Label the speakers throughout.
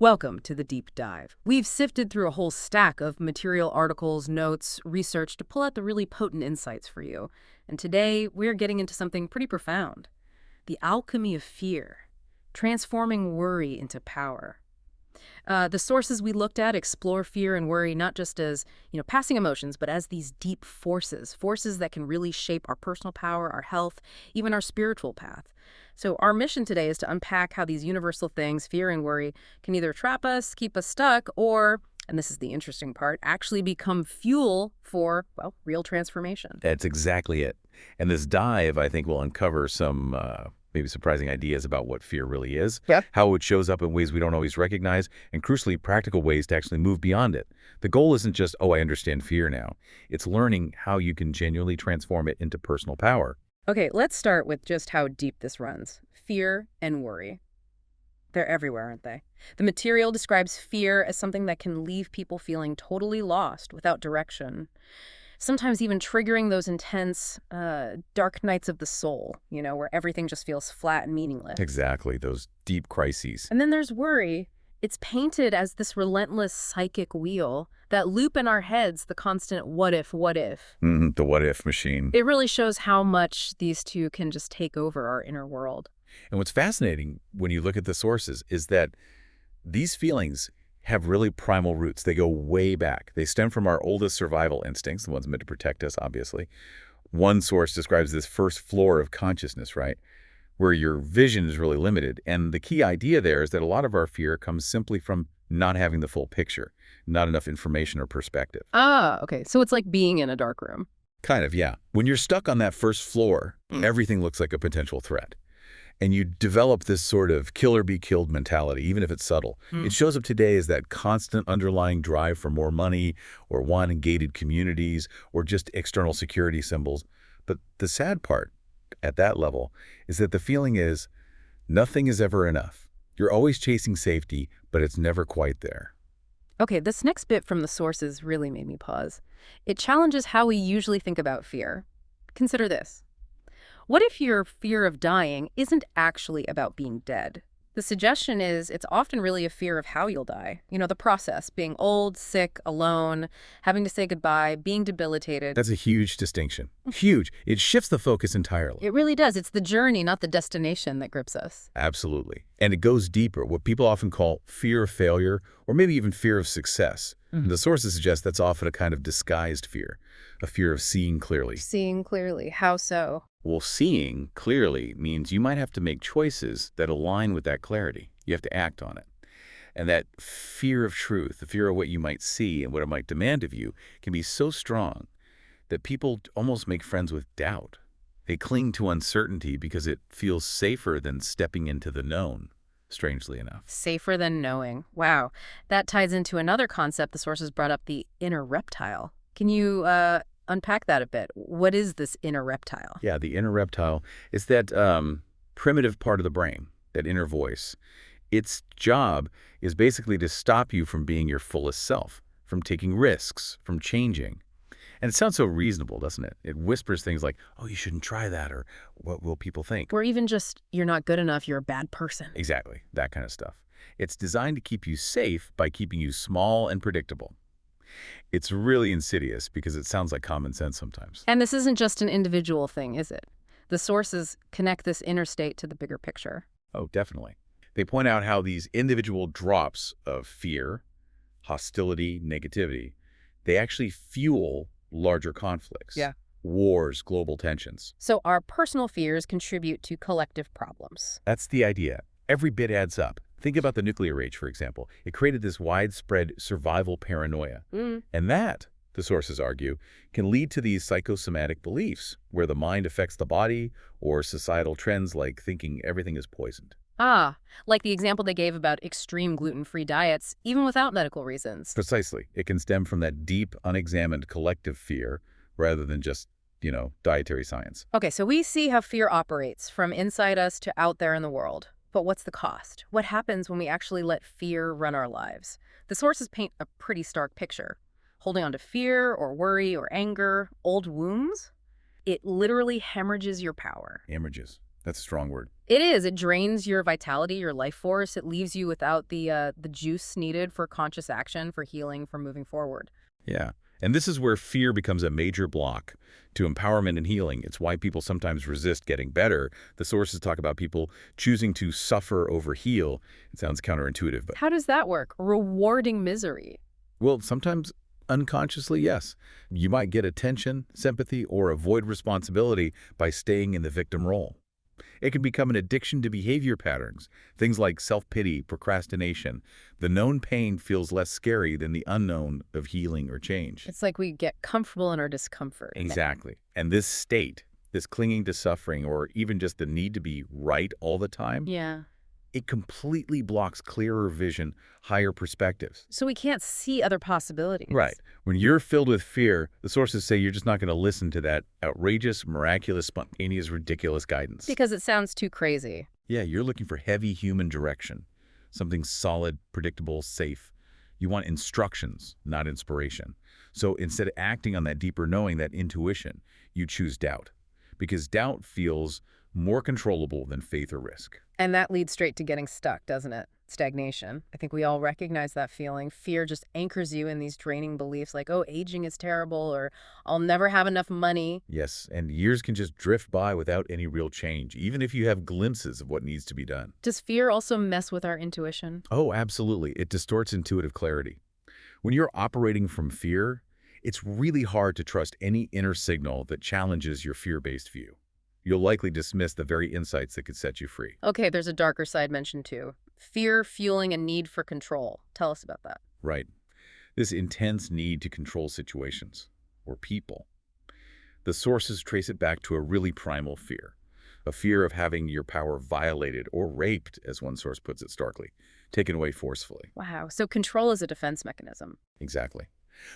Speaker 1: Welcome to the Deep Dive. We've sifted through a whole stack of material articles, notes, research to pull out the really potent insights for you. And today, we're getting into something pretty profound. The alchemy of fear, transforming worry into power. The sources we looked at explore fear and worry not just as, passing emotions, but as these deep forces that can really shape our personal power, our health, even our spiritual path. So our mission today is to unpack how these universal things, fear and worry, can either trap us, keep us stuck, or, and this is the interesting part, actually become fuel for, well, real transformation.
Speaker 2: That's exactly it. And this dive, I think, will uncover some maybe surprising ideas about what fear really is, how it shows up in ways we don't always recognize, and crucially, practical ways to actually move beyond it. The goal isn't just, oh, I understand fear now. It's learning how you can genuinely transform it into personal power.
Speaker 1: Okay, let's start with just how deep this runs. Fear and worry. They're everywhere, aren't they? The material describes fear as something that can leave people feeling totally lost, without direction. Sometimes even triggering those intense, dark nights of the soul, where everything just feels flat and meaningless.
Speaker 2: Exactly, those deep crises.
Speaker 1: And then there's worry. It's painted as this relentless psychic wheel, that loop in our heads, the constant what if, what if.
Speaker 2: The what if machine.
Speaker 1: It really shows how much these two can just take over our inner world.
Speaker 2: And what's fascinating when you look at the sources is that these feelings have really primal roots. They go way back. They stem from our oldest survival instincts, the ones meant to protect us, obviously. One source describes this first floor of consciousness, right, where your vision is really limited. And the key idea there is that a lot of our fear comes simply from not having the full picture, not enough information or perspective.
Speaker 1: Ah, okay. So it's like being in a dark room.
Speaker 2: Kind of, yeah. When you're stuck on that first floor, everything looks like a potential threat. And you develop this sort of kill or be killed mentality, even if it's subtle. It shows up today as that constant underlying drive for more money or wanting gated communities or just external security symbols. But the sad part at that level is that the feeling is nothing is ever enough. You're always chasing safety, but it's never quite there.
Speaker 1: Okay, this next bit from the sources really made me pause. It challenges how we usually think about fear. Consider this. What if your fear of dying isn't actually about being dead? The suggestion is it's often really a fear of how you'll die. The process, being old, sick, alone, having to say goodbye, being debilitated.
Speaker 2: That's a huge distinction. Huge. It shifts the focus entirely.
Speaker 1: It really does. It's the journey, not the destination, that grips us.
Speaker 2: Absolutely. And it goes deeper, what people often call fear of failure or maybe even fear of success. The sources suggest that's often a kind of disguised fear, a fear of seeing clearly.
Speaker 1: Seeing clearly. How so?
Speaker 2: Well, seeing clearly means you might have to make choices that align with that clarity. You have to act on it. And that fear of truth, the fear of what you might see and what it might demand of you, can be so strong that people almost make friends with doubt. They cling to uncertainty because it feels safer than stepping into the known, strangely enough.
Speaker 1: Safer than knowing. Wow. That ties into another concept the sources brought up, the inner reptile. Can you unpack that a bit? What is this inner reptile?
Speaker 2: Yeah, the inner reptile is that primitive part of the brain, that inner voice. Its job is basically to stop you from being your fullest self, from taking risks, from changing. And it sounds so reasonable, doesn't it? It whispers things like, oh, you shouldn't try that, or what will people think?
Speaker 1: Or even just, you're not good enough, you're a bad person.
Speaker 2: Exactly, that kind of stuff. It's designed to keep you safe by keeping you small and predictable. It's really insidious because it sounds like common sense sometimes.
Speaker 1: And this isn't just an individual thing, is it? The sources connect this inner state to the bigger picture.
Speaker 2: Oh, definitely. They point out how these individual drops of fear, hostility, negativity, they actually fuel larger conflicts.
Speaker 1: Yeah.
Speaker 2: Wars, global tensions.
Speaker 1: So our personal fears contribute to collective problems.
Speaker 2: That's the idea. Every bit adds up. Think about the nuclear age, for example. It created this widespread survival paranoia. And that, the sources argue, can lead to these psychosomatic beliefs, where the mind affects the body, or societal trends like thinking everything is poisoned.
Speaker 1: Ah, like the example they gave about extreme gluten-free diets, even without medical reasons.
Speaker 2: Precisely. It can stem from that deep, unexamined collective fear, rather than just, dietary science.
Speaker 1: Okay, so we see how fear operates from inside us to out there in the world. But what's the cost? What happens when we actually let fear run our lives? The sources paint a pretty stark picture. Holding on to fear or worry or anger, old wounds, it literally hemorrhages your power.
Speaker 2: Hemorrhages. That's a strong word.
Speaker 1: It is. It drains your vitality, your life force. It leaves you without the juice needed for conscious action, for healing, for moving forward.
Speaker 2: Yeah. And this is where fear becomes a major block to empowerment and healing. It's why people sometimes resist getting better. The sources talk about people choosing to suffer over heal. It sounds counterintuitive, but
Speaker 1: How does that work? Rewarding misery.
Speaker 2: well, sometimes unconsciously, yes. You might get attention, sympathy, or avoid responsibility by staying in the victim role. It can become an addiction to behavior patterns, things like self-pity, procrastination. The known pain feels less scary than the unknown of healing or change.
Speaker 1: It's like we get comfortable in our discomfort.
Speaker 2: Exactly. And this state, this clinging to suffering, or even just the need to be right all the time,
Speaker 1: Yeah.
Speaker 2: it completely blocks clearer vision, higher perspectives.
Speaker 1: So we can't see other possibilities.
Speaker 2: Right. When you're filled with fear, the sources say you're just not going to listen to that outrageous, miraculous, spontaneous, ridiculous guidance.
Speaker 1: Because it sounds too crazy.
Speaker 2: Yeah, you're looking for heavy human direction, something solid, predictable, safe. You want instructions, not inspiration. So instead of acting on that deeper knowing, that intuition, you choose doubt. Because doubt feels more controllable than faith or risk.
Speaker 1: And that leads straight to getting stuck, doesn't it? Stagnation. I think we all recognize that feeling. Fear just anchors you in these draining beliefs like, oh, aging is terrible, or I'll never have enough money.
Speaker 2: Yes, and years can just drift by without any real change, even if you have glimpses of what needs to be done.
Speaker 1: Does fear also mess with our intuition?
Speaker 2: Oh, absolutely. It distorts intuitive clarity. When you're operating from fear, it's really hard to trust any inner signal that challenges your fear-based view. You'll likely dismiss the very insights that could set you free.
Speaker 1: Okay, there's a darker side mentioned too. Fear fueling a need for control. Tell us about that.
Speaker 2: Right. This intense need to control situations or people. The sources trace it back to a really primal fear, a fear of having your power violated or raped, as one source puts it starkly, taken away forcefully.
Speaker 1: Wow, so control is a defense mechanism.
Speaker 2: Exactly.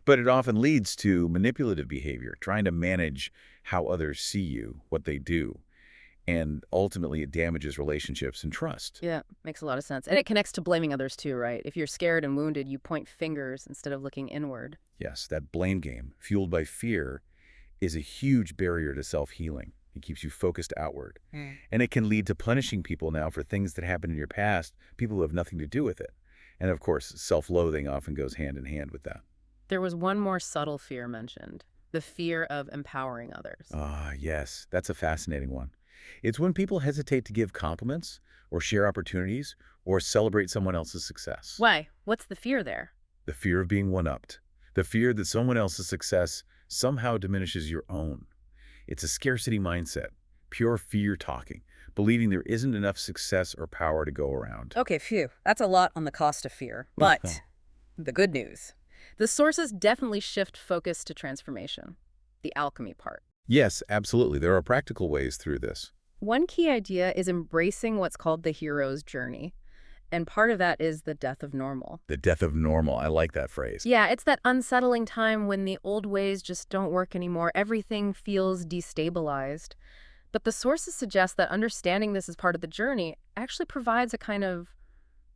Speaker 2: But it often leads to manipulative behavior, trying to manage how others see you, what they do, and ultimately it damages relationships and trust.
Speaker 1: Yeah, makes a lot of sense. And it connects to blaming others too, right? If you're scared and wounded, you point fingers instead of looking inward.
Speaker 2: Yes, that blame game, fueled by fear, is a huge barrier to self-healing. It keeps you focused outward. And it can lead to punishing people now for things that happened in your past, people who have nothing to do with it. And of course, self-loathing often goes hand in hand with that.
Speaker 1: There was one more subtle fear mentioned, the fear of empowering others.
Speaker 2: Ah, yes, that's a fascinating one. It's when people hesitate to give compliments or share opportunities or celebrate someone else's success.
Speaker 1: Why? What's the fear there?
Speaker 2: The fear of being one-upped. The fear that someone else's success somehow diminishes your own. It's a scarcity mindset, pure fear talking, believing there isn't enough success or power to go around.
Speaker 1: Okay, phew. That's a lot on the cost of fear. But the good news. The sources definitely shift focus to transformation, the alchemy part.
Speaker 2: Yes, absolutely. There are practical ways through this.
Speaker 1: One key idea is embracing what's called the hero's journey. And part of that is the death of normal.
Speaker 2: The death of normal. I like that phrase.
Speaker 1: Yeah, it's that unsettling time when the old ways just don't work anymore. Everything feels destabilized. But the sources suggest that understanding this as part of the journey actually provides a kind of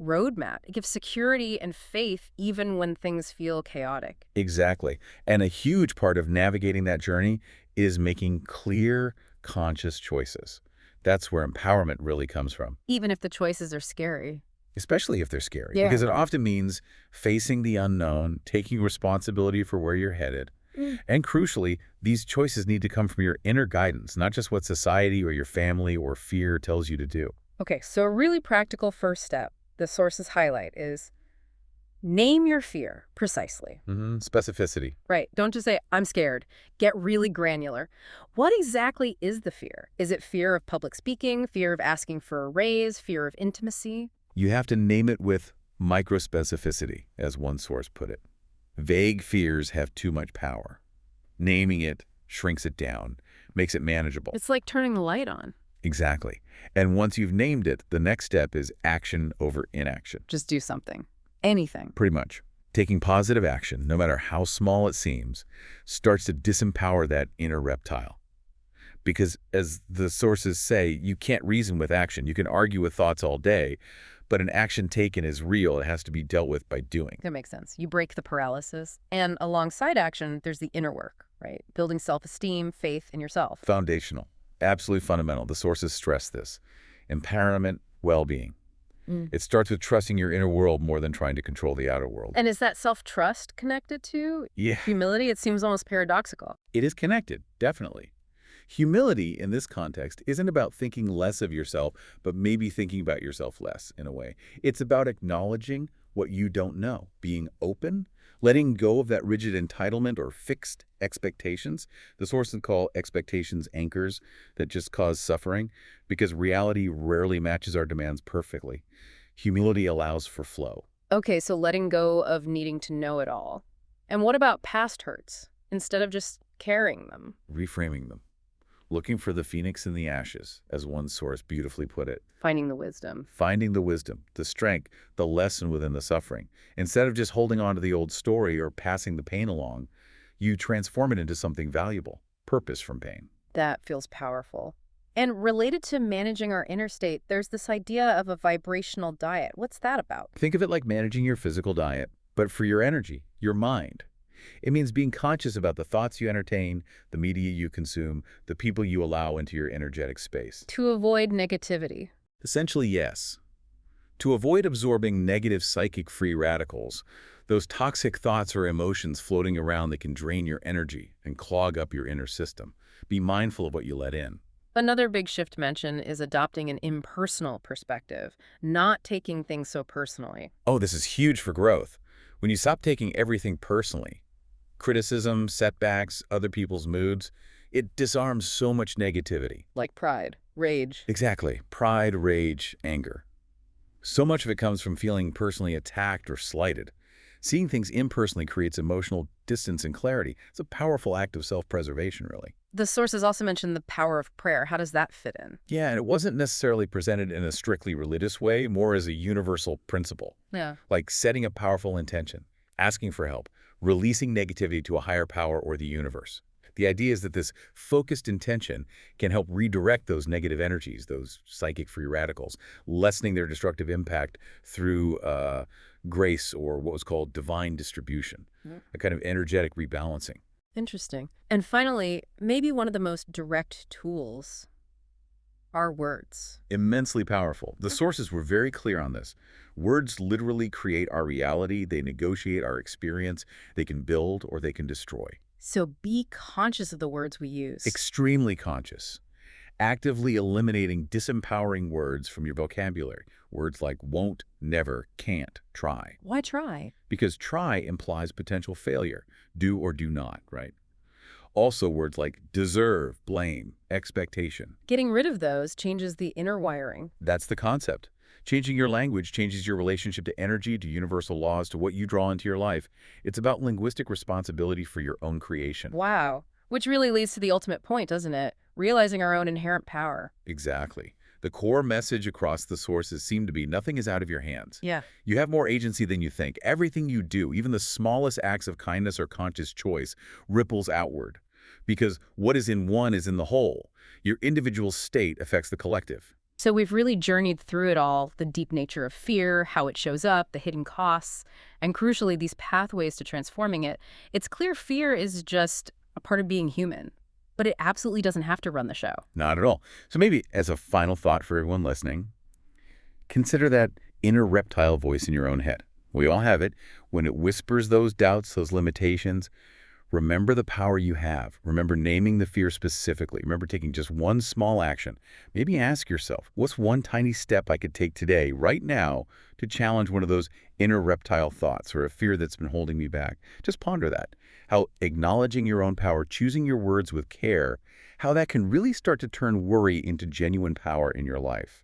Speaker 1: roadmap. It gives security and faith even when things feel chaotic.
Speaker 2: Exactly. And a huge part of navigating that journey is making clear, conscious choices. That's where empowerment really comes from.
Speaker 1: Even if the choices are scary.
Speaker 2: Especially if they're scary.
Speaker 1: Yeah.
Speaker 2: Because it often means facing the unknown, taking responsibility for where you're headed. And crucially, these choices need to come from your inner guidance, not just what society or your family or fear tells you to do.
Speaker 1: Okay, so a really practical first step the sources highlight is name your fear precisely.
Speaker 2: Specificity.
Speaker 1: Right. Don't just say, I'm scared. Get really granular. What exactly is the fear? Is it fear of public speaking, fear of asking for a raise, fear of intimacy?
Speaker 2: You have to name it with microspecificity, as one source put it. Vague fears have too much power. Naming it shrinks it down, makes it manageable.
Speaker 1: It's like turning the light on.
Speaker 2: Exactly. And once you've named it, the next step is action over inaction.
Speaker 1: Just do something. Anything.
Speaker 2: Pretty much. Taking positive action, no matter how small it seems, starts to disempower that inner reptile. Because as the sources say, you can't reason with action. You can argue with thoughts all day, but an action taken is real. It has to be dealt with by doing.
Speaker 1: That makes sense. You break the paralysis. And alongside action, there's the inner work, right? Building self-esteem, faith in yourself.
Speaker 2: Foundational. Absolutely fundamental. The sources stress this. empowerment, well-being. It starts with trusting your inner world more than trying to control the outer world.
Speaker 1: And is that self-trust connected to
Speaker 2: Yeah,
Speaker 1: humility? It seems almost paradoxical.
Speaker 2: it is connected, definitely. Humility in this context isn't about thinking less of yourself, but maybe thinking about yourself less in a way. It's about acknowledging what you don't know, being open, letting go of that rigid entitlement or fixed expectations. The sources call expectations anchors that just cause suffering because reality rarely matches our demands perfectly. Humility allows for flow.
Speaker 1: Okay, so letting go of needing to know it all. And what about past hurts? Instead of just carrying them,
Speaker 2: Reframing them. Looking for the phoenix in the ashes, as one source beautifully put it.
Speaker 1: finding the wisdom.
Speaker 2: Finding the wisdom, the strength, the lesson within the suffering. Instead of just holding on to the old story or passing the pain along, you transform it into something valuable, purpose from pain.
Speaker 1: That feels powerful. And related to managing our inner state, there's this idea of a vibrational diet. What's that about?
Speaker 2: Think of it like managing your physical diet, but for your energy, your mind. It means being conscious about the thoughts you entertain, the media you consume, the people you allow into your energetic space.
Speaker 1: To avoid negativity.
Speaker 2: Essentially, yes. To avoid absorbing negative psychic free radicals, those toxic thoughts or emotions floating around that can drain your energy and clog up your inner system, be mindful of what you let in.
Speaker 1: Another big shift mentioned is adopting an impersonal perspective, not taking things so personally.
Speaker 2: Oh, this is huge for growth. When you stop taking everything personally, criticism, setbacks, other people's moods, it disarms so much negativity.
Speaker 1: Like pride, rage.
Speaker 2: Exactly. Pride, rage, anger. So much of it comes from feeling personally attacked or slighted. Seeing things impersonally creates emotional distance and clarity. It's a powerful act of self-preservation, really.
Speaker 1: The sources also mentioned the power of prayer. How does that fit in?
Speaker 2: Yeah, and it wasn't necessarily presented in a strictly religious way, more as a universal principle,
Speaker 1: Yeah.
Speaker 2: like setting a powerful intention, asking for help, releasing negativity to a higher power or the universe. The idea is that this focused intention can help redirect those negative energies, those psychic free radicals, lessening their destructive impact through grace or what was called divine distribution, a kind of energetic rebalancing.
Speaker 1: Interesting. And finally, maybe one of the most direct tools are words.
Speaker 2: Immensely powerful. The sources were very clear on this. Words literally create our reality. They negotiate our experience. They can build or they can destroy.
Speaker 1: So be conscious of the words we use.
Speaker 2: Extremely conscious. Actively eliminating disempowering words from your vocabulary. Words like won't, never, can't, try.
Speaker 1: Why try?
Speaker 2: Because try implies potential failure. Do or do not, right? Also words like deserve, blame, expectation.
Speaker 1: Getting rid of those changes the inner wiring.
Speaker 2: That's the concept. Changing your language changes your relationship to energy, to universal laws, to what you draw into your life. It's about linguistic responsibility for your own creation.
Speaker 1: Wow. Which really leads to the ultimate point, doesn't it? Realizing our own inherent power.
Speaker 2: Exactly. The core message across the sources seemed to be nothing is out of your hands.
Speaker 1: Yeah.
Speaker 2: You have more agency than you think. Everything you do, even the smallest acts of kindness or conscious choice, ripples outward. Because what is in one is in the whole. Your individual state affects the collective.
Speaker 1: So we've really journeyed through it all, the deep nature of fear, how it shows up, the hidden costs, and crucially, these pathways to transforming it. It's clear fear is just a part of being human, but it absolutely doesn't have to run the show.
Speaker 2: Not at all. So maybe as a final thought for everyone listening, consider that inner reptile voice in your own head. We all have it. When it whispers those doubts, those limitations, remember the power you have. Remember naming the fear specifically. Remember taking just one small action. Maybe ask yourself, what's one tiny step I could take today, right now, to challenge one of those inner reptile thoughts or a fear that's been holding me back? Just ponder that. How acknowledging your own power, choosing your words with care, how that can really start to turn worry into genuine power in your life.